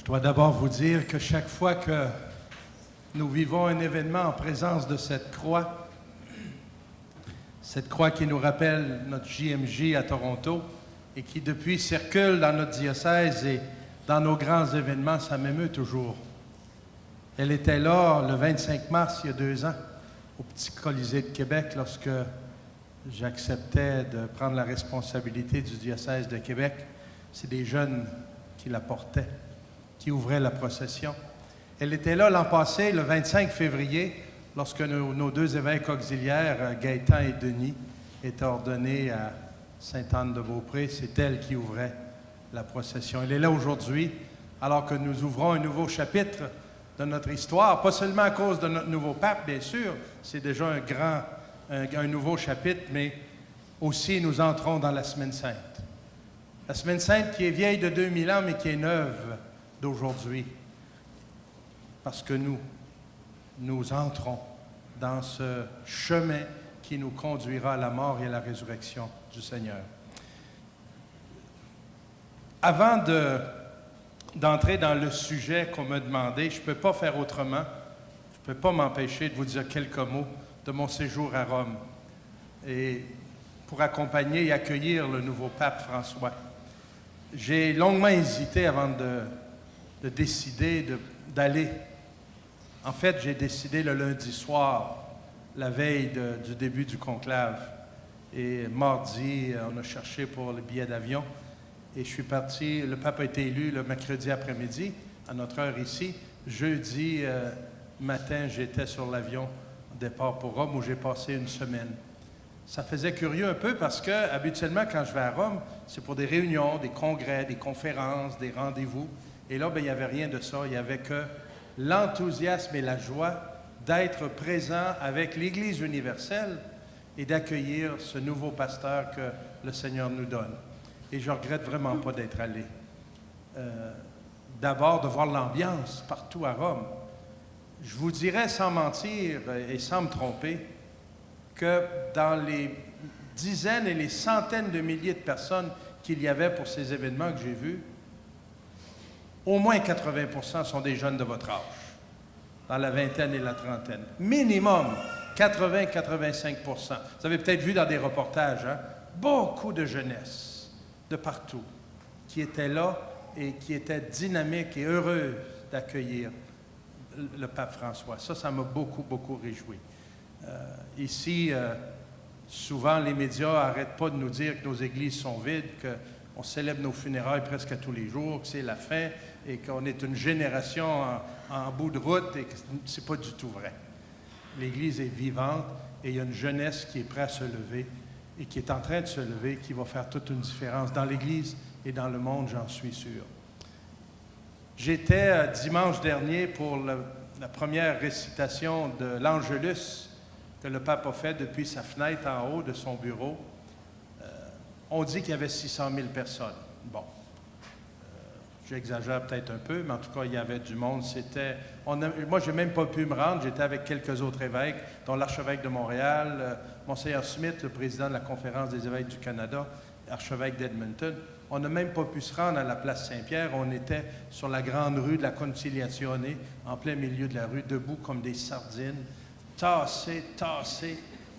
Je dois d'abord vous dire que chaque fois que nous vivons un événement en présence de cette croix qui nous rappelle notre JMJ à Toronto et qui depuis circule dans notre diocèse et dans nos grands événements, ça m'émeut toujours. Elle était là le 25 mars, il y a 2 ans, au Petit Colisée de Québec, lorsque j'acceptais de prendre la responsabilité du diocèse de Québec. C'est des jeunes qui la portaient, qui ouvraient la procession. Elle était là l'an passé, le 25 février, lorsque nos 2 évêques auxiliaires, Gaétan et Denis, étaient ordonnés à Sainte-Anne-de-Beaupré. C'est elle qui ouvrait la procession. Elle est là aujourd'hui, alors que nous ouvrons un nouveau chapitre de notre histoire, pas seulement à cause de notre nouveau pape, bien sûr, c'est déjà un nouveau chapitre, mais aussi nous entrons dans la Semaine Sainte. La Semaine Sainte qui est vieille de 2000 ans, mais qui est neuve d'aujourd'hui. Parce que nous entrons dans ce chemin qui nous conduira à la mort et à la résurrection du Seigneur. Avant d'entrer dans le sujet qu'on m'a demandé, je ne peux pas faire autrement. Je ne peux pas m'empêcher de vous dire quelques mots de mon séjour à Rome et pour accompagner et accueillir le nouveau pape François. J'ai longuement hésité avant de décider d'aller. En fait, j'ai décidé le lundi soir, la veille du début du conclave. Et mardi, on a cherché pour le billet d'avion. Et je suis parti, le pape a été élu le mercredi après-midi, à notre heure ici. Jeudi matin, j'étais sur l'avion départ pour Rome, où j'ai passé une semaine. Ça faisait curieux un peu parce que, habituellement, quand je vais à Rome, c'est pour des réunions, des congrès, des conférences, des rendez-vous. Et là, il n'y avait rien de ça. Il n'y avait que l'enthousiasme et la joie d'être présent avec l'Église universelle et d'accueillir ce nouveau pasteur que le Seigneur nous donne. Et je ne regrette vraiment pas d'être allé. D'abord, de voir l'ambiance partout à Rome. Je vous dirais sans mentir et sans me tromper que dans les dizaines et les centaines de milliers de personnes qu'il y avait pour ces événements que j'ai vus, au moins 80% sont des jeunes de votre âge, dans la vingtaine et la trentaine. Minimum 80-85%. Vous avez peut-être vu dans des reportages, hein? Beaucoup de jeunesse, de partout, qui étaient là et qui étaient dynamiques et heureuses d'accueillir le pape François. Ça m'a beaucoup, beaucoup réjoui. Ici, souvent, les médias n'arrêtent pas de nous dire que nos églises sont vides, qu'on célèbre nos funérailles presque à tous les jours, que c'est la fin et qu'on est une génération en bout de route et que ce n'est pas du tout vrai. L'Église est vivante et il y a une jeunesse qui est prête à se lever et qui est en train de se lever, qui va faire toute une différence dans l'Église et dans le monde, j'en suis sûr. J'étais dimanche dernier pour la première récitation de l'Angelus que le pape a fait depuis sa fenêtre en haut de son bureau. On dit qu'il y avait 600 000 personnes. Bon, j'exagère peut-être un peu, mais en tout cas, il y avait du monde. Moi, je n'ai même pas pu me rendre. J'étais avec quelques autres évêques, dont l'archevêque de Montréal, Monseigneur Smith, le président de la Conférence des évêques du Canada, archevêque d'Edmonton. On n'a même pas pu se rendre à la place Saint-Pierre. On était sur la grande rue de la Conciliazione, en plein milieu de la rue, debout comme des sardines, tassés,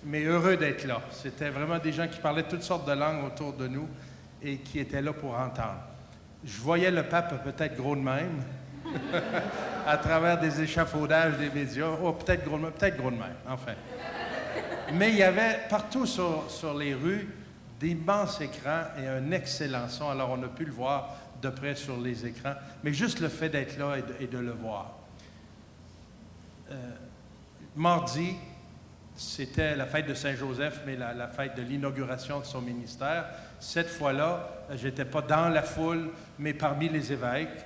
mais heureux d'être là. C'était vraiment des gens qui parlaient toutes sortes de langues autour de nous et qui étaient là pour entendre. Je voyais le pape peut-être gros de même, à travers des échafaudages des médias. Oh, peut-être gros de même, enfin. Mais il y avait partout sur les rues d'immenses écrans et un excellent son. Alors, on a pu le voir de près sur les écrans, mais juste le fait d'être là et de le voir. Mardi, c'était la fête de Saint-Joseph, mais la fête de l'inauguration de son ministère. Cette fois-là, je n'étais pas dans la foule, mais parmi les évêques,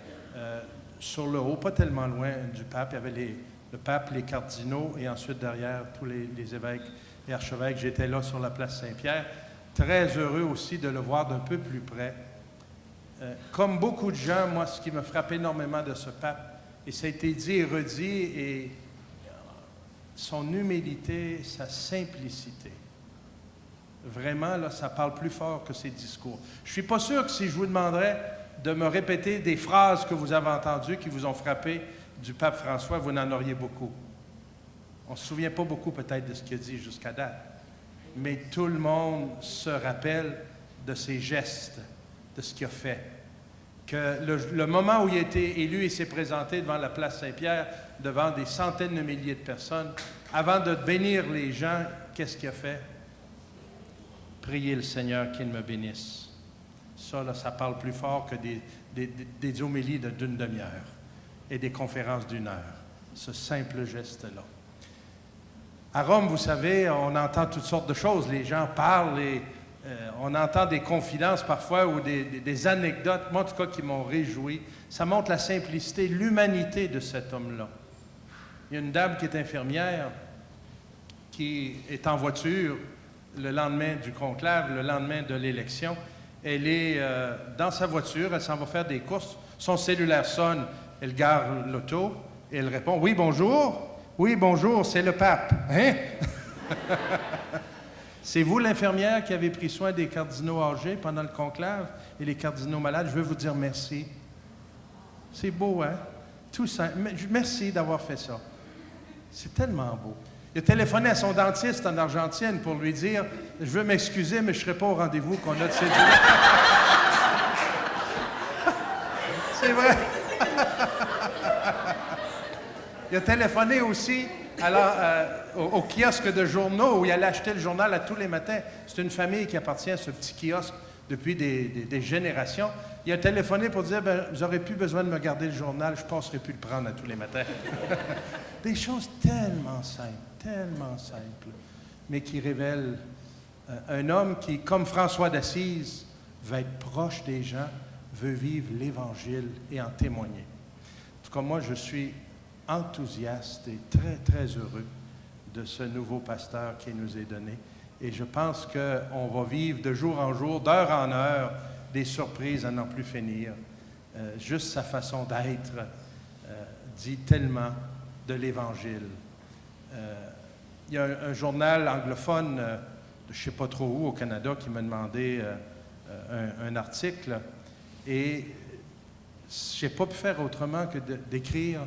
sur le haut, pas tellement loin du pape. Il y avait le pape, les cardinaux, et ensuite derrière, tous les évêques et archevêques. J'étais là sur la place Saint-Pierre. Très heureux aussi de le voir d'un peu plus près. Comme beaucoup de gens, moi, ce qui me frappe énormément de ce pape, et ça a été dit et redit, et son humilité, sa simplicité. Vraiment, là, ça parle plus fort que ses discours. Je ne suis pas sûr que si je vous demanderais de me répéter des phrases que vous avez entendues, qui vous ont frappé du pape François, vous n'en auriez beaucoup. On ne se souvient pas beaucoup peut-être de ce qu'il a dit jusqu'à date, mais tout le monde se rappelle de ses gestes, de ce qu'il a fait. Que le moment où il a été élu et s'est présenté devant la place Saint-Pierre, devant des centaines de milliers de personnes, avant de bénir les gens, qu'est-ce qu'il a fait? Priez le Seigneur qu'il me bénisse. Ça, là, ça parle plus fort que des homélies d'une demi-heure et des conférences d'1 heure. Ce simple geste-là. À Rome, vous savez, on entend toutes sortes de choses. Les gens parlent et on entend des confidences parfois ou des anecdotes, moi en tout cas, qui m'ont réjoui. Ça montre la simplicité, l'humanité de cet homme-là. Il y a une dame qui est infirmière, qui est en voiture le lendemain du conclave, le lendemain de l'élection. Elle est dans sa voiture, elle s'en va faire des courses. Son cellulaire sonne, elle gare l'auto et elle répond « Oui, bonjour. Oui, bonjour, c'est le pape. Hein? » C'est vous, l'infirmière, qui avez pris soin des cardinaux âgés pendant le conclave et les cardinaux malades. Je veux vous dire merci. C'est beau, hein? Tout ça. Merci d'avoir fait ça. C'est tellement beau. Il a téléphoné à son dentiste en Argentine pour lui dire « Je veux m'excuser, mais je ne serai pas au rendez-vous qu'on a de cédule. » C'est vrai. Il a téléphoné aussi au kiosque de journaux où il allait acheter le journal à tous les matins. C'est une famille qui appartient à ce petit kiosque depuis des générations. Il a téléphoné pour dire « Vous n'aurez plus besoin de me garder le journal, je ne passerai plus le prendre à tous les matins. » Des choses tellement simples, mais qui révèlent un homme qui, comme François d'Assise, veut être proche des gens, veut vivre l'Évangile et en témoigner. En tout cas, moi, je suis enthousiaste et très heureux de ce nouveau pasteur qui nous est donné. Et je pense qu'on va vivre de jour en jour, d'heure en heure, des surprises à n'en plus finir. Juste sa façon d'être dit tellement de l'Évangile. Il y a un journal anglophone, de je ne sais pas trop où, au Canada, qui m'a demandé un article. Et je n'ai pas pu faire autrement que d'écrire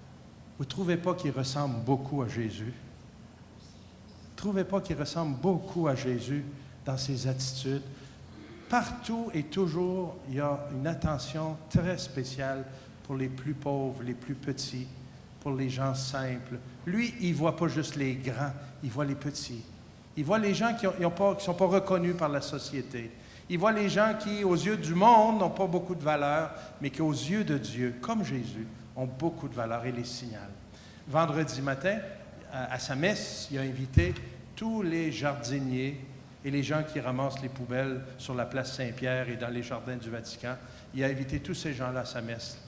« Vous ne trouvez pas qu'il ressemble beaucoup à Jésus? Vous ne trouvez pas qu'il ressemble beaucoup à Jésus dans ses attitudes? » Partout et toujours, il y a une attention très spéciale pour les plus pauvres, les plus petits, pour les gens simples. Lui, il ne voit pas juste les grands, il voit les petits. Il voit les gens qui ne sont pas reconnus par la société. Il voit les gens qui, aux yeux du monde, n'ont pas beaucoup de valeur, mais qui, aux yeux de Dieu, comme Jésus, ont beaucoup de valeur et les signalent. Vendredi matin, à sa messe, il a invité tous les jardiniers et les gens qui ramassent les poubelles sur la place Saint-Pierre et dans les jardins du Vatican. Il a invité tous ces gens-là à sa messe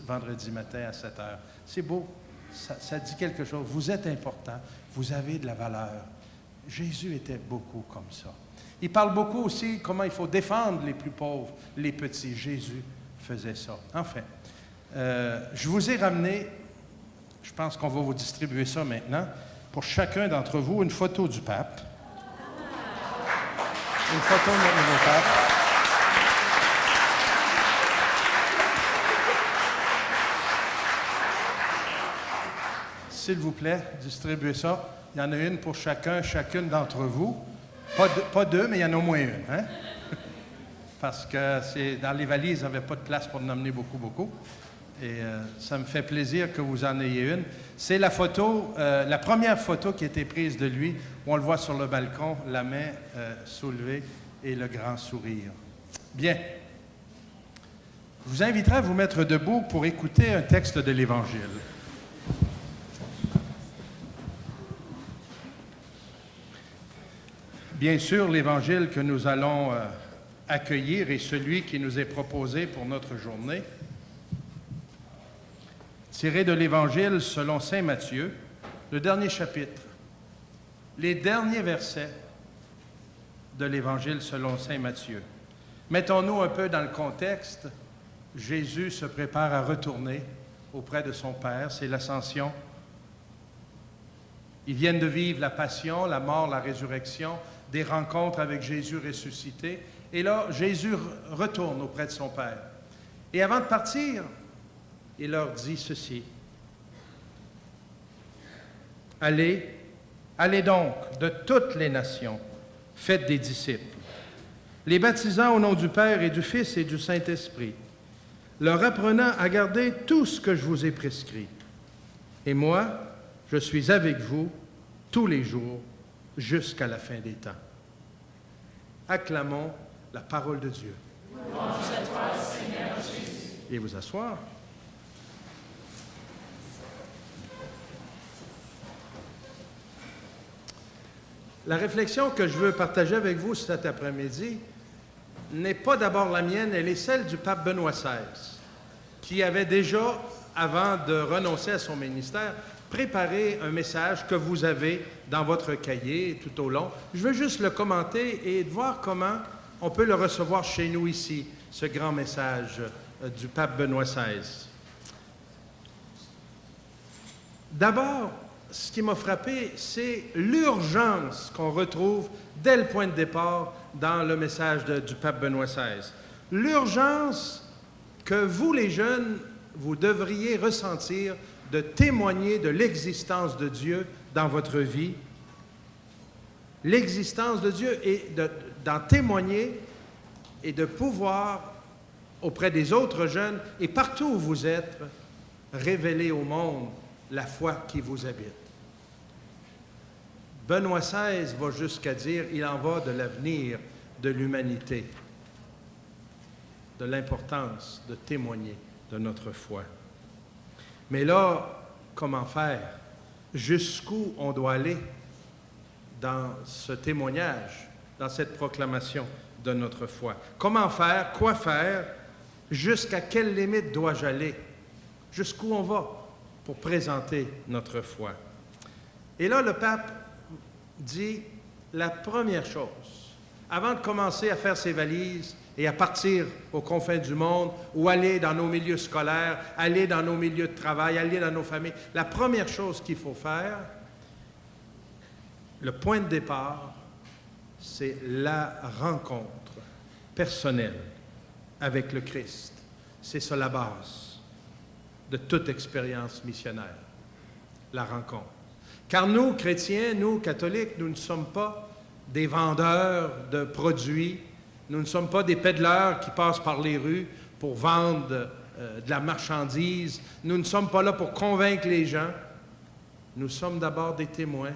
vendredi matin à 7 heures. C'est beau, ça dit quelque chose. Vous êtes important, vous avez de la valeur. Jésus était beaucoup comme ça. Il parle beaucoup aussi comment il faut défendre les plus pauvres, les petits. Jésus faisait ça. Enfin, je vous ai ramené, je pense qu'on va vous distribuer ça maintenant, pour chacun d'entre vous, une photo du pape. Une photo de notre nouveau pape. S'il vous plaît, distribuez ça. Il y en a une pour chacune d'entre vous. Pas deux, mais il y en a au moins une. Hein? Parce que dans les valises, il n'y avait pas de place pour en emmener beaucoup. Et ça me fait plaisir que vous en ayez une. C'est la photo, la première photo qui a été prise de lui, où on le voit sur le balcon, la main soulevée et le grand sourire. Bien. Je vous inviterai à vous mettre debout pour écouter un texte de l'Évangile. Bien sûr, l'Évangile que nous allons accueillir est celui qui nous est proposé pour notre journée. Tiré de l'Évangile selon saint Matthieu, le dernier chapitre, les derniers versets de l'Évangile selon saint Matthieu. Mettons-nous un peu dans le contexte. Jésus se prépare à retourner auprès de son Père, c'est l'ascension. Ils viennent de vivre la passion, la mort, la résurrection, des rencontres avec Jésus ressuscité, Et là, Jésus retourne auprès de son Père. Et avant de partir, il leur dit ceci. Allez, allez donc de toutes les nations, faites des disciples, les baptisant au nom du Père et du Fils et du Saint-Esprit, leur apprenant à garder tout ce que je vous ai prescrit. Et moi, je suis avec vous tous les jours jusqu'à la fin des temps. Acclamons la parole de Dieu. Louange à toi, Seigneur Jésus. Et vous asseoir. La réflexion que je veux partager avec vous cet après-midi n'est pas d'abord la mienne, elle est celle du pape Benoît XVI, qui avait déjà, avant de renoncer à son ministère, préparé un message que vous avez dans votre cahier tout au long. Je veux juste le commenter et voir comment on peut le recevoir chez nous ici, ce grand message du pape Benoît XVI. D'abord, ce qui m'a frappé, c'est l'urgence qu'on retrouve dès le point de départ dans le message du pape Benoît XVI. L'urgence que vous, les jeunes, vous devriez ressentir de témoigner de l'existence de Dieu dans votre vie. L'existence de Dieu et d'en témoigner et de pouvoir, auprès des autres jeunes et partout où vous êtes, révéler au monde la foi qui vous habite. Benoît XVI va jusqu'à dire « Il en va de l'avenir de l'humanité, de l'importance de témoigner de notre foi. » Mais là, comment faire? Jusqu'où on doit aller dans ce témoignage, dans cette proclamation de notre foi? Comment faire? Quoi faire? Jusqu'à quelle limite dois-je aller? Jusqu'où on va pour présenter notre foi? Et là, le pape dit la première chose, avant de commencer à faire ses valises et à partir aux confins du monde ou aller dans nos milieux scolaires, aller dans nos milieux de travail, aller dans nos familles, la première chose qu'il faut faire, le point de départ, c'est la rencontre personnelle avec le Christ. C'est ça la base de toute expérience missionnaire, la rencontre. Car nous, chrétiens, nous, catholiques, nous ne sommes pas des vendeurs de produits, nous ne sommes pas des pédaleurs qui passent par les rues pour vendre de la marchandise, nous ne sommes pas là pour convaincre les gens, nous sommes d'abord des témoins,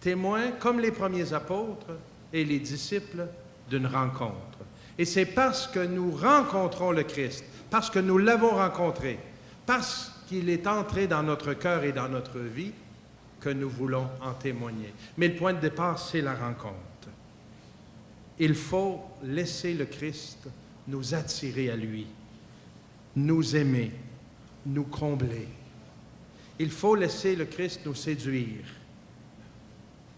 témoins comme les premiers apôtres et les disciples d'une rencontre. Et c'est parce que nous rencontrons le Christ, parce que nous l'avons rencontré, parce qu'il est entré dans notre cœur et dans notre vie, que nous voulons en témoigner. Mais le point de départ, c'est la rencontre. Il faut laisser le Christ nous attirer à lui, nous aimer, nous combler. Il faut laisser le Christ nous séduire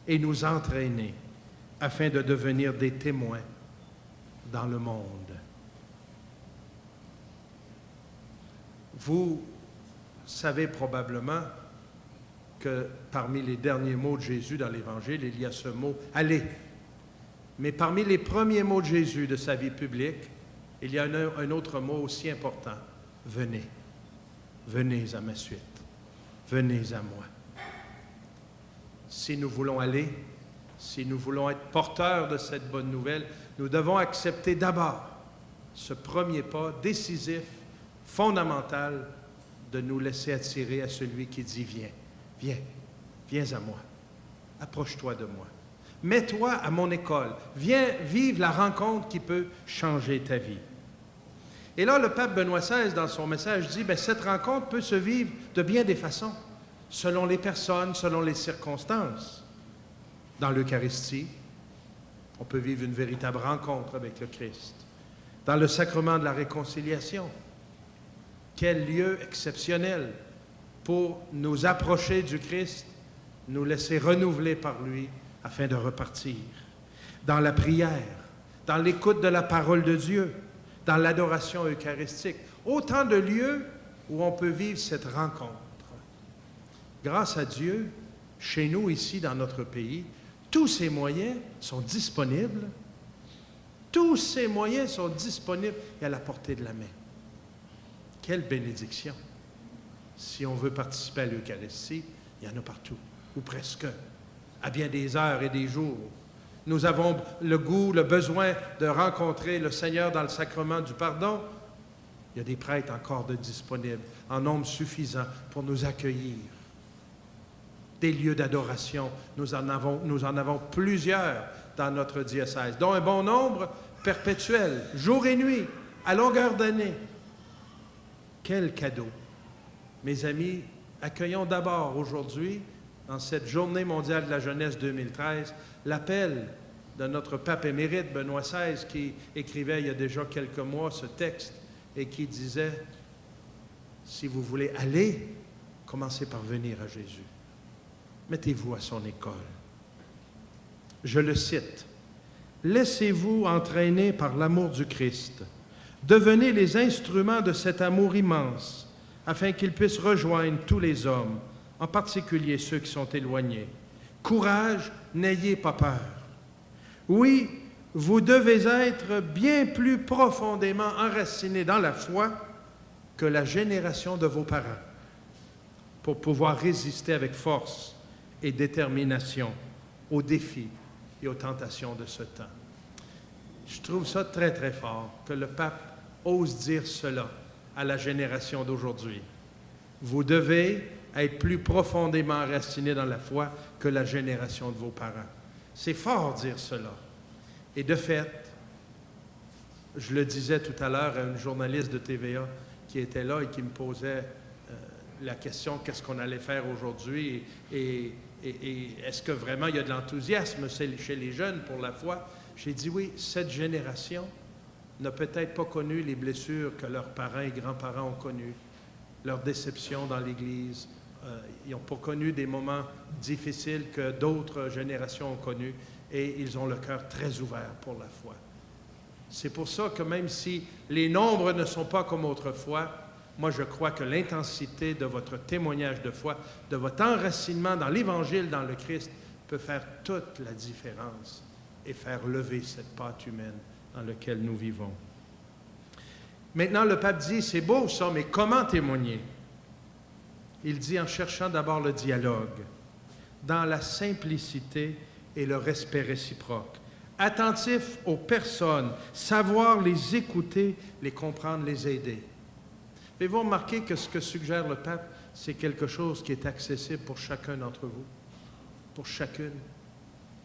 et nous entraîner afin de devenir des témoins dans le monde. Vous savez probablement que parmi les derniers mots de Jésus dans l'Évangile, il y a ce mot « allez ». Mais parmi les premiers mots de Jésus de sa vie publique, il y a un autre mot aussi important. « Venez. Venez à ma suite. Venez à moi. » Si nous voulons aller, si nous voulons être porteurs de cette bonne nouvelle, nous devons accepter d'abord ce premier pas décisif, fondamental, de nous laisser attirer à celui qui dit « Viens. Viens, viens à moi, approche-toi de moi, mets-toi à mon école, viens vivre la rencontre qui peut changer ta vie. » Et là, le pape Benoît XVI, dans son message, dit, cette rencontre peut se vivre de bien des façons, selon les personnes, selon les circonstances. Dans l'Eucharistie, on peut vivre une véritable rencontre avec le Christ. Dans le sacrement de la réconciliation, quel lieu exceptionnel pour nous approcher du Christ, nous laisser renouveler par lui afin de repartir. Dans la prière, dans l'écoute de la parole de Dieu, dans l'adoration eucharistique, autant de lieux où on peut vivre cette rencontre. Grâce à Dieu, chez nous ici dans notre pays, tous ces moyens sont disponibles Tous ces moyens sont disponibles et à la portée de la main. Quelle bénédiction! Si on veut participer à l'Eucharistie, il y en a partout, ou presque, à bien des heures et des jours. Nous avons le goût, le besoin de rencontrer le Seigneur dans le sacrement du pardon. Il y a des prêtres encore de disponibles, en nombre suffisant pour nous accueillir. Des lieux d'adoration, nous en avons plusieurs dans notre diocèse, dont un bon nombre perpétuel, jour et nuit, à longueur d'année. Quel cadeau! Mes amis, accueillons d'abord aujourd'hui, dans cette Journée mondiale de la jeunesse 2013, l'appel de notre pape émérite, Benoît XVI, qui écrivait il y a déjà quelques mois ce texte et qui disait, si vous voulez aller, commencez par venir à Jésus. Mettez-vous à son école. Je le cite, « Laissez-vous entraîner par l'amour du Christ. Devenez les instruments de cet amour immense, afin qu'il puisse rejoindre tous les hommes, en particulier ceux qui sont éloignés. Courage, n'ayez pas peur. Oui, vous devez être bien plus profondément enracinés dans la foi que la génération de vos parents pour pouvoir résister avec force et détermination aux défis et aux tentations de ce temps. » Je trouve ça très, très fort que le pape ose dire cela à la génération d'aujourd'hui. Vous devez être plus profondément enracinés dans la foi que la génération de vos parents. C'est fort dire cela. Et de fait, je le disais tout à l'heure à une journaliste de TVA qui était là et qui me posait la question « qu'est-ce qu'on allait faire aujourd'hui et est-ce que vraiment il y a de l'enthousiasme chez les jeunes pour la foi? » J'ai dit oui, cette génération n'a peut-être pas connu les blessures que leurs parents et grands-parents ont connues, leurs déceptions dans l'Église. Ils n'ont pas connu des moments difficiles que d'autres générations ont connus et ils ont le cœur très ouvert pour la foi. C'est pour ça que même si les nombres ne sont pas comme autrefois, moi je crois que l'intensité de votre témoignage de foi, de votre enracinement dans l'Évangile, dans le Christ, peut faire toute la différence et faire lever cette pâte humaine dans laquelle nous vivons. Maintenant, le pape dit, c'est beau ça, mais comment témoigner? Il dit en cherchant d'abord le dialogue, dans la simplicité et le respect réciproque, attentif aux personnes, savoir les écouter, les comprendre, les aider. Avez-vous remarqué que ce que suggère le pape, c'est quelque chose qui est accessible pour chacun d'entre vous, pour chacune?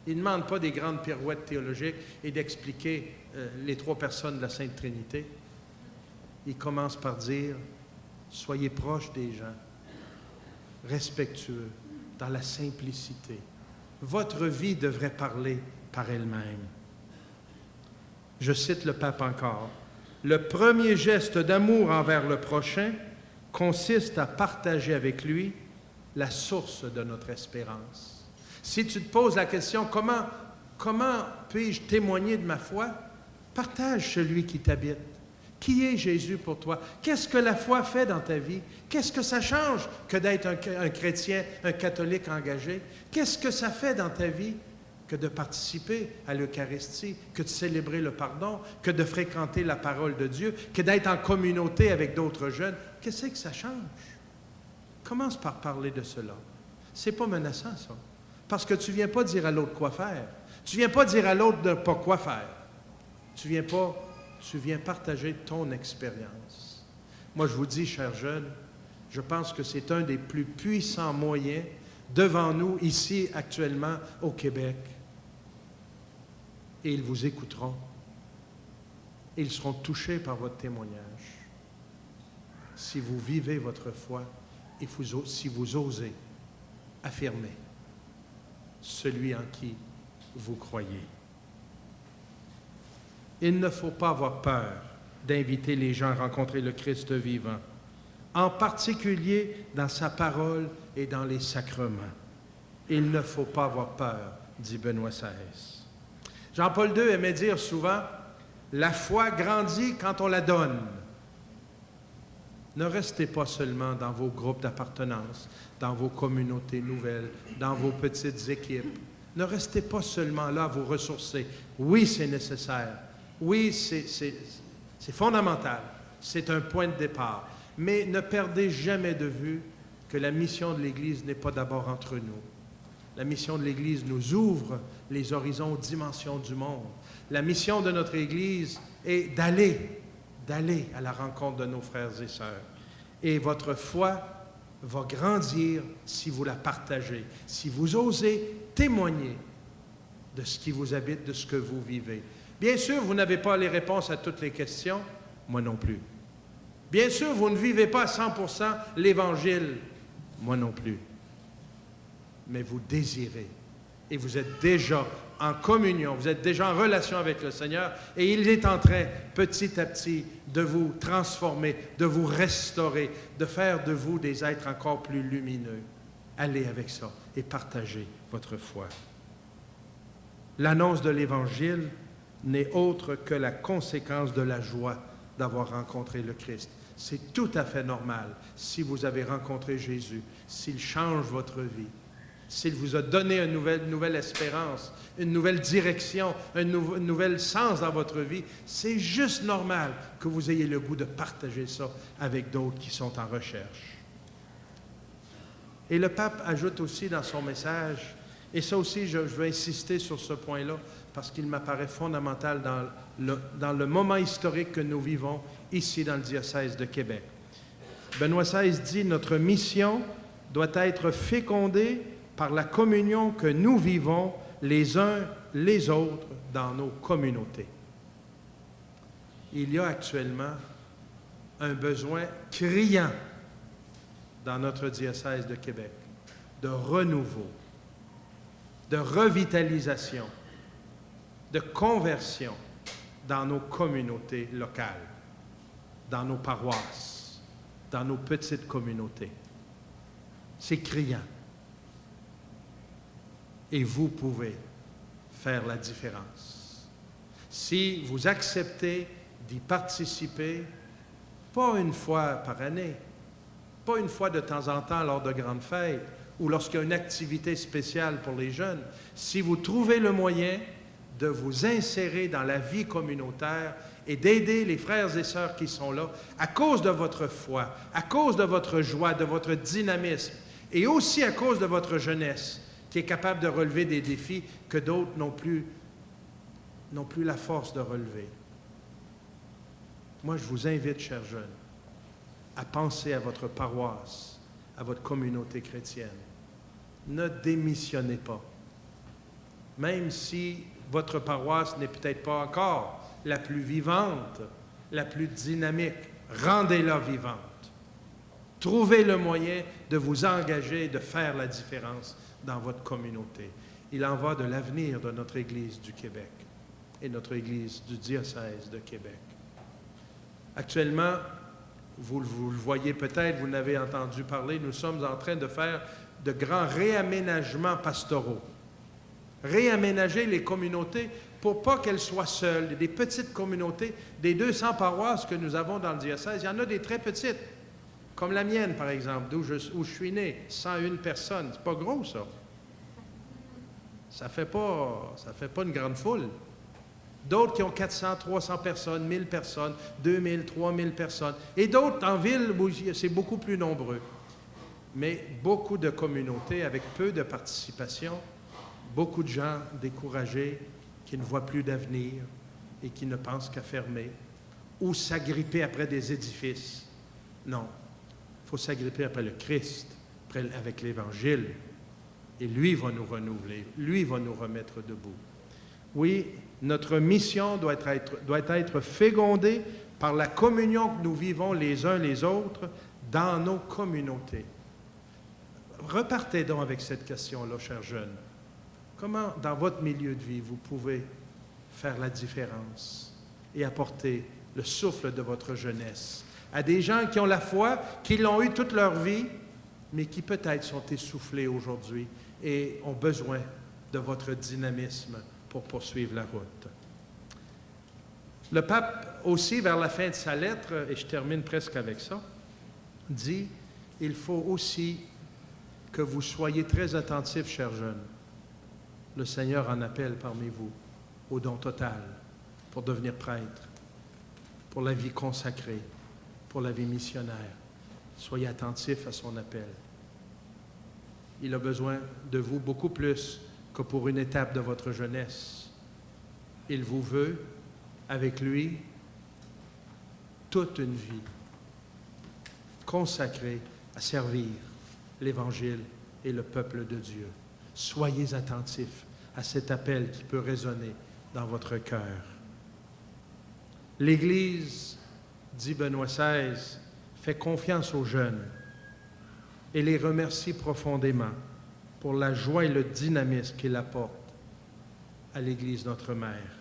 Il ne demande pas des grandes pirouettes théologiques et d'expliquer les trois personnes de la Sainte Trinité. Il commence par dire, soyez proches des gens, respectueux, dans la simplicité. Votre vie devrait parler par elle-même. Je cite le pape encore. Le premier geste d'amour envers le prochain consiste à partager avec lui la source de notre espérance. Si tu te poses la question, comment puis-je témoigner de ma foi? Partage celui qui t'habite. Qui est Jésus pour toi? Qu'est-ce que la foi fait dans ta vie? Qu'est-ce que ça change que d'être un chrétien, un catholique engagé? Qu'est-ce que ça fait dans ta vie que de participer à l'Eucharistie, que de célébrer le pardon, que de fréquenter la parole de Dieu, que d'être en communauté avec d'autres jeunes? Qu'est-ce que ça change? Commence par parler de cela. C'est pas menaçant, ça. Parce que tu ne viens pas dire à l'autre quoi faire. Tu ne viens pas dire à l'autre de pas quoi faire. Tu viens partager ton expérience. Moi, je vous dis, chers jeunes, je pense que c'est un des plus puissants moyens devant nous, ici, actuellement, au Québec. Et ils vous écouteront. Et ils seront touchés par votre témoignage. Si vous vivez votre foi et si vous osez affirmer celui en qui vous croyez. Il ne faut pas avoir peur d'inviter les gens à rencontrer le Christ vivant, en particulier dans sa parole et dans les sacrements. Il ne faut pas avoir peur, dit Benoît XVI. Jean-Paul II aimait dire souvent, la foi grandit quand on la donne. Ne restez pas seulement dans vos groupes d'appartenance, dans vos communautés nouvelles, dans vos petites équipes. Ne restez pas seulement là à vous ressourcer. Oui, c'est nécessaire, Oui, c'est fondamental. C'est un point de départ. Mais ne perdez jamais de vue que la mission de l'Église n'est pas d'abord entre nous. La mission de l'Église nous ouvre les horizons aux dimensions du monde. La mission de notre Église est d'aller à la rencontre de nos frères et sœurs. Et votre foi va grandir si vous la partagez, si vous osez témoigner de ce qui vous habite, de ce que vous vivez. Bien sûr, vous n'avez pas les réponses à toutes les questions, moi non plus. Bien sûr, vous ne vivez pas à 100% l'Évangile, moi non plus. Mais vous désirez et vous êtes déjà en communion, vous êtes déjà en relation avec le Seigneur et il est en train, petit à petit, de vous transformer, de vous restaurer, de faire de vous des êtres encore plus lumineux. Allez avec ça et partagez votre foi. L'annonce de l'Évangile n'est autre que la conséquence de la joie d'avoir rencontré le Christ. C'est tout à fait normal si vous avez rencontré Jésus, s'il change votre vie, s'il vous a donné une nouvelle espérance, une nouvelle direction, un nouvel sens dans votre vie, c'est juste normal que vous ayez le goût de partager ça avec d'autres qui sont en recherche. Et le pape ajoute aussi dans son message, et ça aussi je veux insister sur ce point-là, parce qu'il m'apparaît fondamental dans le moment historique que nous vivons ici dans le diocèse de Québec. Benoît XVI dit « Notre mission doit être fécondée par la communion que nous vivons les uns les autres dans nos communautés. » Il y a actuellement un besoin criant dans notre diocèse de Québec de renouveau, de revitalisation, de conversion dans nos communautés locales, dans nos paroisses, dans nos petites communautés. C'est criant. Et vous pouvez faire la différence. Si vous acceptez d'y participer, pas une fois par année, pas une fois de temps en temps lors de grandes fêtes ou lorsqu'il y a une activité spéciale pour les jeunes, si vous trouvez le moyen de vous insérer dans la vie communautaire et d'aider les frères et sœurs qui sont là à cause de votre foi, à cause de votre joie, de votre dynamisme et aussi à cause de votre jeunesse qui est capable de relever des défis que d'autres n'ont plus la force de relever. Moi, je vous invite, chers jeunes, à penser à votre paroisse, à votre communauté chrétienne. Ne démissionnez pas. Même si votre paroisse n'est peut-être pas encore la plus vivante, la plus dynamique, rendez-la vivante. Trouvez le moyen de vous engager et de faire la différence dans votre communauté. Il en va de l'avenir de notre Église du Québec et notre Église du diocèse de Québec. Actuellement, vous le voyez peut-être, vous l'avez entendu parler, nous sommes en train de faire de grands réaménagements pastoraux. Réaménager les communautés pour pas qu'elles soient seules. Des petites communautés, des 200 paroisses que nous avons dans le diocèse, il y en a des très petites, comme la mienne par exemple, où je suis né, 101 personnes. C'est pas gros ça. Ça fait pas une grande foule. D'autres qui ont 400, 300 personnes, 1000 personnes, 2000, 3000 personnes. Et d'autres en ville où c'est beaucoup plus nombreux. Mais beaucoup de communautés avec peu de participation, beaucoup de gens découragés qui ne voient plus d'avenir et qui ne pensent qu'à fermer ou s'agripper après des édifices. Non, il faut s'agripper après le Christ, avec l'Évangile. Et lui va nous renouveler, lui va nous remettre debout. Oui, notre mission doit être fécondée par la communion que nous vivons les uns les autres dans nos communautés. Repartez donc avec cette question-là, chers jeunes. Comment, dans votre milieu de vie, vous pouvez faire la différence et apporter le souffle de votre jeunesse à des gens qui ont la foi, qui l'ont eu toute leur vie, mais qui peut-être sont essoufflés aujourd'hui et ont besoin de votre dynamisme pour poursuivre la route. Le pape aussi, vers la fin de sa lettre, et je termine presque avec ça, dit « Il faut aussi que vous soyez très attentifs, chers jeunes. Le Seigneur en appelle parmi vous au don total pour devenir prêtre, pour la vie consacrée, pour la vie missionnaire. Soyez attentifs à son appel. Il a besoin de vous beaucoup plus que pour une étape de votre jeunesse. Il vous veut, avec lui, toute une vie consacrée à servir l'Évangile et le peuple de Dieu. Soyez attentifs à cet appel qui peut résonner dans votre cœur. L'Église, dit Benoît XVI, fait confiance aux jeunes et les remercie profondément pour la joie et le dynamisme qu'ils apportent à l'Église notre Mère.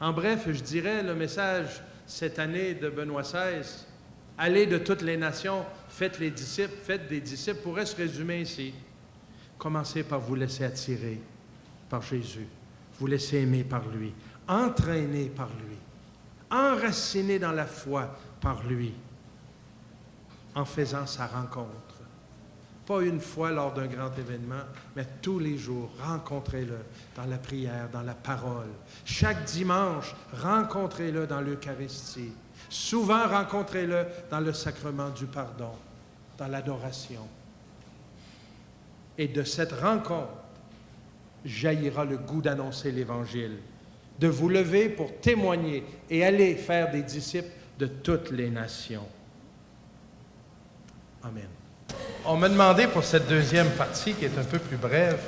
En bref, je dirais le message cette année de Benoît XVI, allez de toutes les nations, faites des disciples, pourrait se résumer ici. Commencez par vous laisser attirer par Jésus, vous laisser aimer par lui, entraîner par lui, enraciné dans la foi par lui, en faisant sa rencontre. Pas une fois lors d'un grand événement, mais tous les jours, rencontrez-le dans la prière, dans la parole. Chaque dimanche, rencontrez-le dans l'Eucharistie. Souvent, rencontrez-le dans le sacrement du pardon, dans l'adoration. Et de cette rencontre, jaillira le goût d'annoncer l'Évangile, de vous lever pour témoigner et aller faire des disciples de toutes les nations. Amen. On m'a demandé pour cette deuxième partie, qui est un peu plus brève,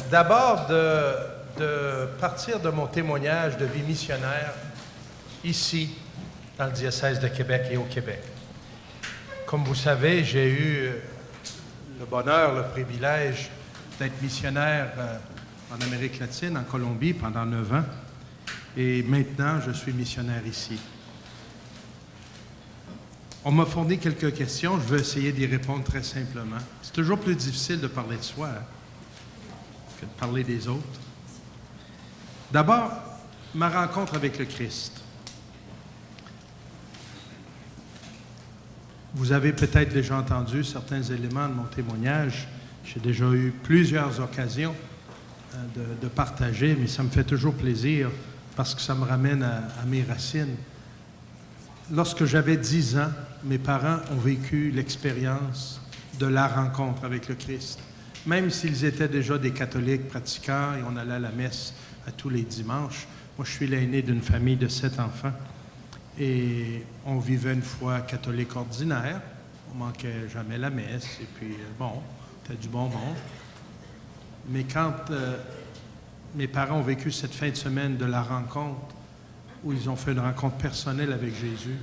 d'abord de partir de mon témoignage de vie missionnaire ici, dans le diocèse de Québec et au Québec. Comme vous savez, j'ai eu le bonheur, le privilège d'être missionnaire en Amérique latine, en Colombie, pendant 9 ans. Et maintenant, je suis missionnaire ici. On m'a fourni quelques questions, je vais essayer d'y répondre très simplement. C'est toujours plus difficile de parler de soi que de parler des autres. D'abord, ma rencontre avec le Christ. Vous avez peut-être déjà entendu certains éléments de mon témoignage. J'ai déjà eu plusieurs occasions de partager, mais ça me fait toujours plaisir parce que ça me ramène à mes racines. Lorsque j'avais 10 ans, mes parents ont vécu l'expérience de la rencontre avec le Christ. Même s'ils étaient déjà des catholiques pratiquants et on allait à la messe à tous les dimanches. Moi, je suis l'aîné d'une famille de 7 enfants et on vivait une foi catholique ordinaire. On manquait jamais la messe et puis, bon, c'était du bon monde. Mais quand mes parents ont vécu cette fin de semaine de la rencontre, où ils ont fait une rencontre personnelle avec Jésus,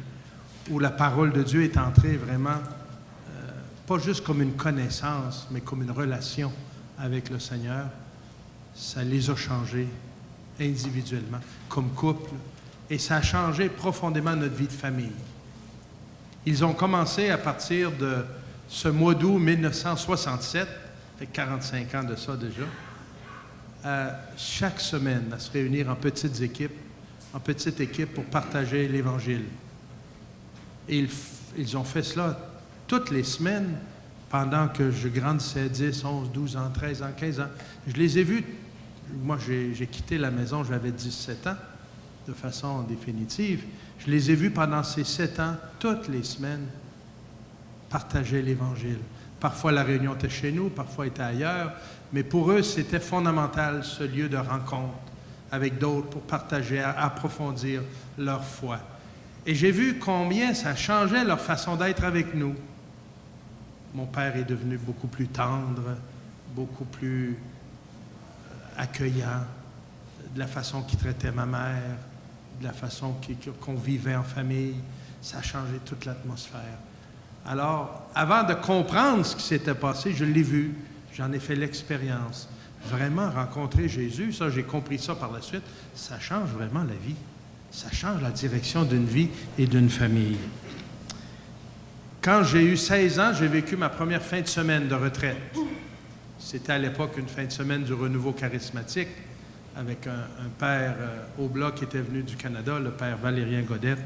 où la parole de Dieu est entrée vraiment, pas juste comme une connaissance, mais comme une relation avec le Seigneur, ça les a changés individuellement, comme couple, et ça a changé profondément notre vie de famille. Ils ont commencé à partir de ce mois d'août 1967, ça fait 45 ans de ça déjà, chaque semaine à se réunir en petites équipes, pour partager l'Évangile. Et ils ont fait cela toutes les semaines pendant que je grandissais, 10, 11, 12 ans, 13 ans, 15 ans. Je les ai vus, moi j'ai quitté la maison, j'avais 17 ans, de façon définitive. Je les ai vus pendant ces 7 ans, toutes les semaines, partager l'Évangile. Parfois la réunion était chez nous, parfois était ailleurs, mais pour eux c'était fondamental ce lieu de rencontre avec d'autres pour partager, approfondir leur foi. Et j'ai vu combien ça changeait leur façon d'être avec nous. Mon père est devenu beaucoup plus tendre, beaucoup plus accueillant, de la façon qu'il traitait ma mère, de la façon qu'on vivait en famille. Ça a changé toute l'atmosphère. Alors, avant de comprendre ce qui s'était passé, je l'ai vu, j'en ai fait l'expérience. Vraiment rencontrer Jésus, ça, j'ai compris ça par la suite, ça change vraiment la vie. Ça change la direction d'une vie et d'une famille. Quand j'ai eu 16 ans, j'ai vécu ma première fin de semaine de retraite. C'était à l'époque une fin de semaine du renouveau charismatique avec un père au bloc qui était venu du Canada, le père Valérien Godette,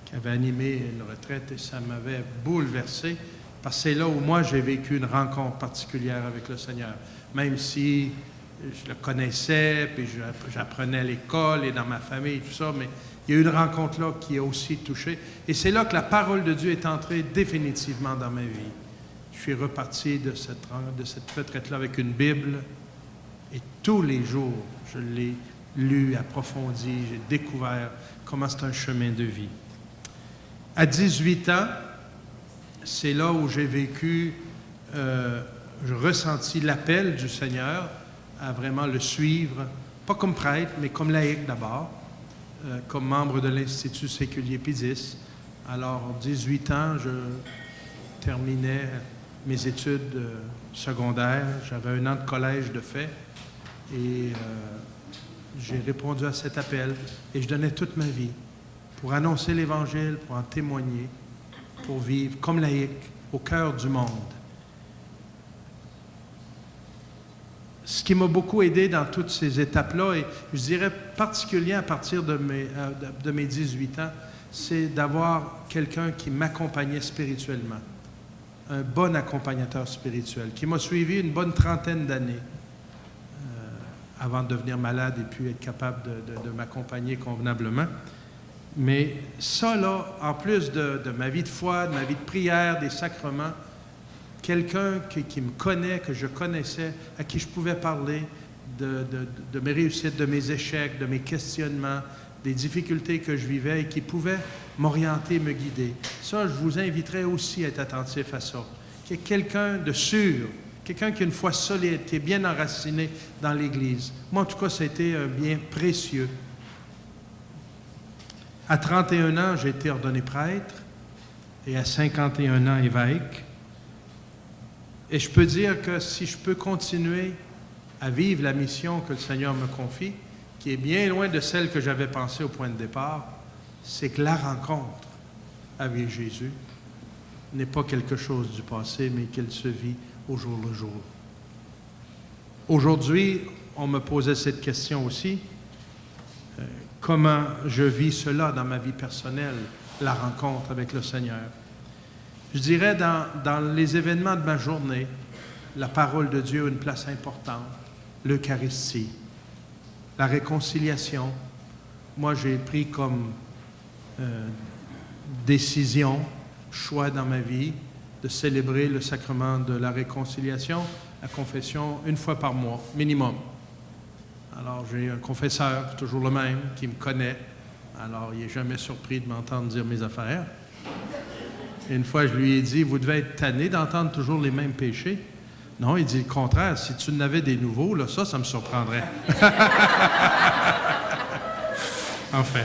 qui avait animé une retraite et ça m'avait bouleversé parce que c'est là où moi j'ai vécu une rencontre particulière avec le Seigneur. Même si je le connaissais, puis j'apprenais à l'école et dans ma famille, tout ça, mais il y a eu une rencontre là qui a aussi touché. Et c'est là que la parole de Dieu est entrée définitivement dans ma vie. Je suis reparti de cette retraite-là avec une Bible, et tous les jours, je l'ai lu, approfondi, j'ai découvert comment c'est un chemin de vie. À 18 ans, c'est là où j'ai vécu, j'ai ressenti l'appel du Seigneur à vraiment le suivre, pas comme prêtre, mais comme laïc d'abord, comme membre de l'Institut séculier Pie X. Alors, à 18 ans, je terminais mes études secondaires. J'avais 1 an de collège de fait et j'ai répondu à cet appel et je donnais toute ma vie pour annoncer l'Évangile, pour en témoigner, pour vivre comme laïc au cœur du monde. Ce qui m'a beaucoup aidé dans toutes ces étapes-là, et je dirais particulièrement à partir de mes 18 ans, c'est d'avoir quelqu'un qui m'accompagnait spirituellement, un bon accompagnateur spirituel, qui m'a suivi une bonne 30aine d'années avant de devenir malade et puis être capable de m'accompagner convenablement. Mais ça, là, en plus de ma vie de foi, de ma vie de prière, des sacrements, quelqu'un qui me connaît, que je connaissais, à qui je pouvais parler de mes réussites, de mes échecs, de mes questionnements, des difficultés que je vivais et qui pouvait m'orienter, me guider. Ça, je vous inviterais aussi à être attentif à ça. Qu'il y ait quelqu'un de sûr, quelqu'un qui a une foi solide, qui est bien enraciné dans l'Église. Moi, en tout cas, ça a été un bien précieux. À 31 ans, j'ai été ordonné prêtre et à 51 ans, évêque. Et je peux dire que si je peux continuer à vivre la mission que le Seigneur me confie, qui est bien loin de celle que j'avais pensée au point de départ, c'est que la rencontre avec Jésus n'est pas quelque chose du passé, mais qu'elle se vit au jour le jour. Aujourd'hui, on me posait cette question aussi. Comment je vis cela dans ma vie personnelle, la rencontre avec le Seigneur? Je dirais, dans les événements de ma journée, la parole de Dieu a une place importante, l'Eucharistie, la réconciliation. Moi, j'ai pris comme décision, choix dans ma vie, de célébrer le sacrement de la réconciliation, la confession, 1 fois par mois, minimum. Alors, j'ai un confesseur, toujours le même, qui me connaît. Alors, il n'est jamais surpris de m'entendre dire mes affaires. Et une fois, je lui ai dit, vous devez être tanné d'entendre toujours les mêmes péchés. Non, il dit le contraire. Si tu en avais des nouveaux, là, ça me surprendrait. Enfin.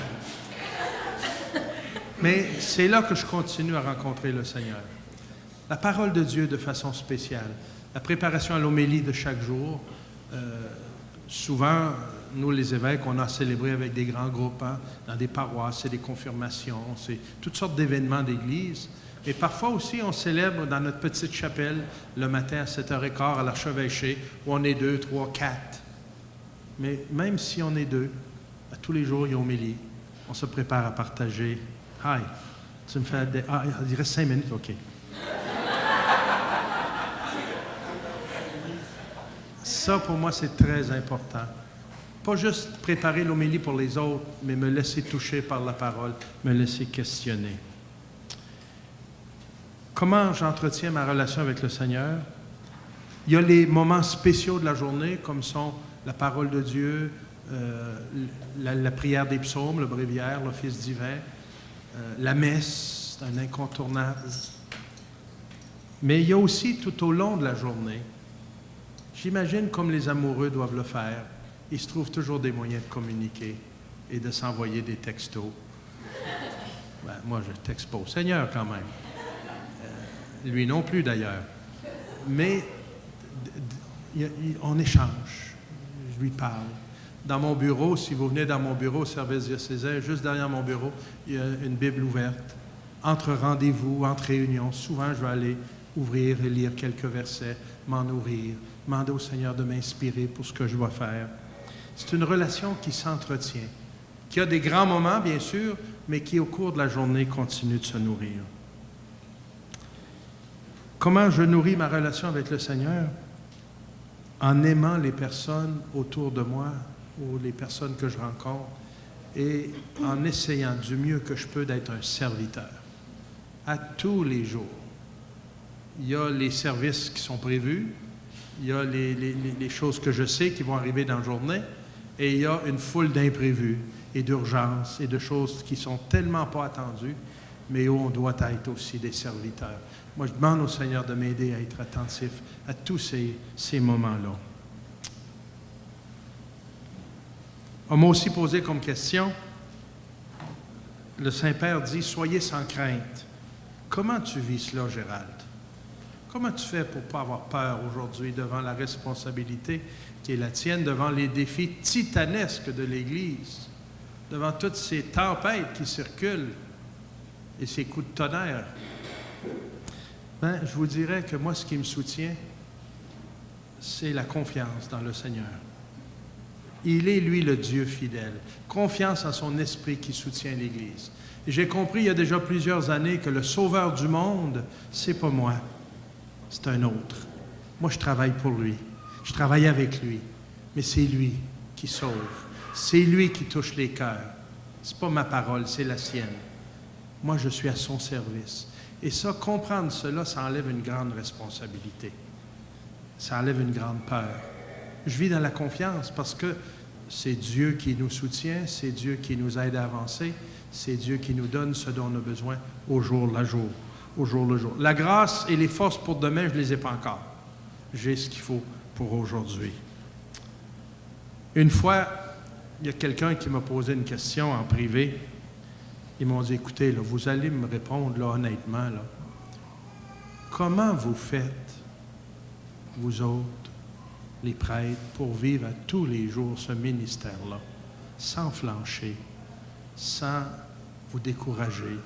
Mais c'est là que je continue à rencontrer le Seigneur. La parole de Dieu de façon spéciale. La préparation à l'homélie de chaque jour. Souvent, nous, les évêques, on a célébré avec des grands groupes, hein, dans des paroisses, c'est des confirmations, c'est toutes sortes d'événements d'église. Et parfois aussi, on célèbre dans notre petite chapelle le matin à 7h15 à l'archevêché, où on est 2, 3, 4. Mais même si on est 2, à tous les jours, il y a homélie. On se prépare à partager. Hi, tu me fais... il reste 5 minutes, OK. Ça, pour moi, c'est très important. Pas juste préparer l'homélie pour les autres, mais me laisser toucher par la parole, me laisser questionner. Comment j'entretiens ma relation avec le Seigneur? Il y a les moments spéciaux de la journée, comme sont la parole de Dieu, la prière des psaumes, le bréviaire, l'office divin, la messe, c'est un incontournable. Mais il y a aussi tout au long de la journée, j'imagine comme les amoureux doivent le faire, il se trouve toujours des moyens de communiquer et de s'envoyer des textos. Ben, moi, je ne texte pas au Seigneur quand même. Lui non plus d'ailleurs. Mais on échange. Je lui parle. Dans mon bureau, si vous venez dans mon bureau au service diocésain, juste derrière mon bureau, il y a une Bible ouverte. Entre rendez-vous, entre réunions, souvent je vais aller ouvrir et lire quelques versets, m'en nourrir, demander au Seigneur de m'inspirer pour ce que je dois faire. C'est une relation qui s'entretient, qui a des grands moments, bien sûr, mais qui, au cours de la journée, continue de se nourrir. Comment je nourris ma relation avec le Seigneur? en aimant les personnes autour de moi ou les personnes que je rencontre et en essayant du mieux que je peux d'être un serviteur. À tous les jours. Il y a les services qui sont prévus, il y a les choses que je sais qui vont arriver dans la journée, et il y a une foule d'imprévus et d'urgences et de choses qui sont tellement pas attendues, mais où on doit être aussi des serviteurs. Moi, je demande au Seigneur de m'aider à être attentif à tous ces moments-là. On m'a aussi posé comme question, le Saint-Père dit, « Soyez sans crainte. » Comment tu vis cela, Gérald? Comment tu fais pour ne pas avoir peur aujourd'hui devant la responsabilité qui est la tienne, devant les défis titanesques de l'Église, devant toutes ces tempêtes qui circulent et ces coups de tonnerre? Je vous dirais que moi, ce qui me soutient, c'est la confiance dans le Seigneur. Il est, lui, le Dieu fidèle. Confiance en son esprit qui soutient l'Église. Et j'ai compris il y a déjà plusieurs années que le sauveur du monde, c'est pas moi, c'est un autre. Moi, je travaille pour lui. Je travaille avec lui. Mais c'est lui qui sauve. C'est lui qui touche les cœurs. C'est pas ma parole, c'est la sienne. Moi, je suis à son service. Et ça, comprendre cela, ça enlève une grande responsabilité. Ça enlève une grande peur. Je vis dans la confiance parce que c'est Dieu qui nous soutient, c'est Dieu qui nous aide à avancer, c'est Dieu qui nous donne ce dont on a besoin au jour le jour. Au jour le jour. La grâce et les forces pour demain, je ne les ai pas encore. J'ai ce qu'il faut pour aujourd'hui. Une fois, il y a quelqu'un qui m'a posé une question en privé. Ils m'ont dit, écoutez, là, vous allez me répondre là, honnêtement. Là. Comment vous faites, vous autres, les prêtres, pour vivre à tous les jours ce ministère-là, sans flancher, sans vous décourager?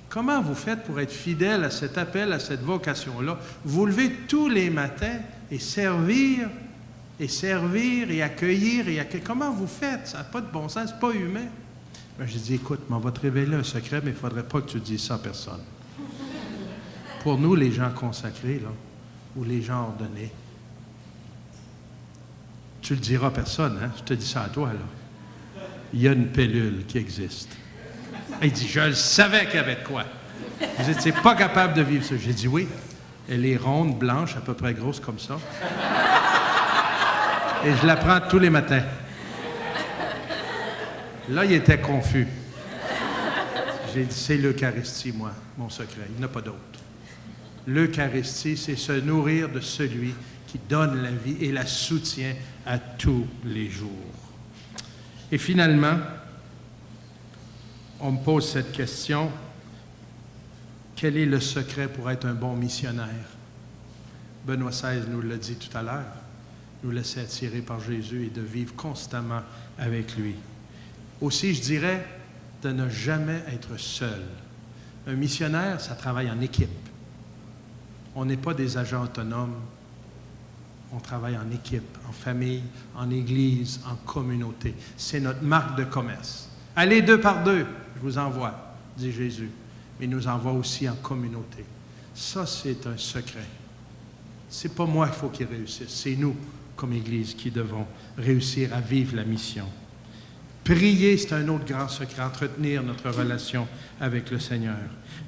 Comment vous faites pour être fidèle à cet appel, à cette vocation-là? Vous levez tous les matins et servir et accueillir. Comment vous faites? Ça n'a pas de bon sens, c'est pas humain. J'ai dit, écoute, on va te révéler un secret, mais il ne faudrait pas que tu dises ça à personne. Pour nous, les gens consacrés, là, ou les gens ordonnés, tu le diras à personne, hein? Je te dis ça à toi, là. Il y a une pilule qui existe. Il dit, je le savais qu'il y avait de quoi. Vous n'étiez pas capable de vivre ça. J'ai dit oui. Elle est ronde, blanche, à peu près grosse comme ça. Et je la prends tous les matins. Là, il était confus. J'ai dit, c'est l'Eucharistie, moi, mon secret. Il n'y en a pas d'autre. L'Eucharistie, c'est se nourrir de celui qui donne la vie et la soutient à tous les jours. Et finalement, on me pose cette question, quel est le secret pour être un bon missionnaire? Benoît XVI nous l'a dit tout à l'heure, nous laisser attirer par Jésus et de vivre constamment avec lui. Aussi, je dirais, de ne jamais être seul. Un missionnaire, ça travaille en équipe. On n'est pas des agents autonomes, on travaille en équipe, en famille, en église, en communauté. C'est notre marque de commerce. Allez 2 par 2, je vous envoie, dit Jésus, mais il nous envoie aussi en communauté. Ça, c'est un secret. C'est pas moi qu'il faut qu'il réussisse, c'est nous, comme Église, qui devons réussir à vivre la mission. Prier, c'est un autre grand secret, entretenir notre relation avec le Seigneur.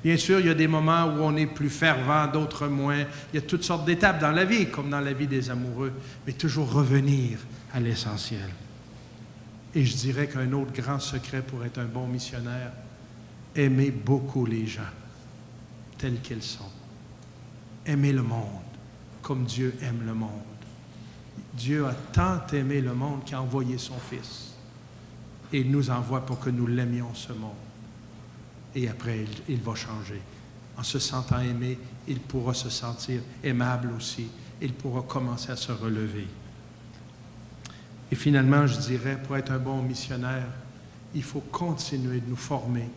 Bien sûr, il y a des moments où on est plus fervent, d'autres moins. Il y a toutes sortes d'étapes dans la vie, comme dans la vie des amoureux, mais toujours revenir à l'essentiel. Et je dirais qu'un autre grand secret pour être un bon missionnaire, aimer beaucoup les gens, tels qu'ils sont. Aimer le monde, comme Dieu aime le monde. Dieu a tant aimé le monde qu'il a envoyé son Fils. Et il nous envoie pour que nous l'aimions, ce monde. Et après, il va changer. En se sentant aimé, il pourra se sentir aimable aussi. Il pourra commencer à se relever. Et finalement, je dirais, pour être un bon missionnaire, il faut continuer de nous former,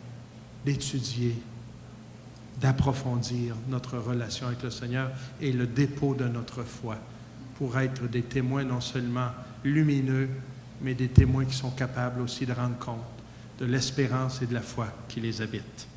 d'étudier, d'approfondir notre relation avec le Seigneur et le dépôt de notre foi pour être des témoins non seulement lumineux, mais des témoins qui sont capables aussi de rendre compte de l'espérance et de la foi qui les habite.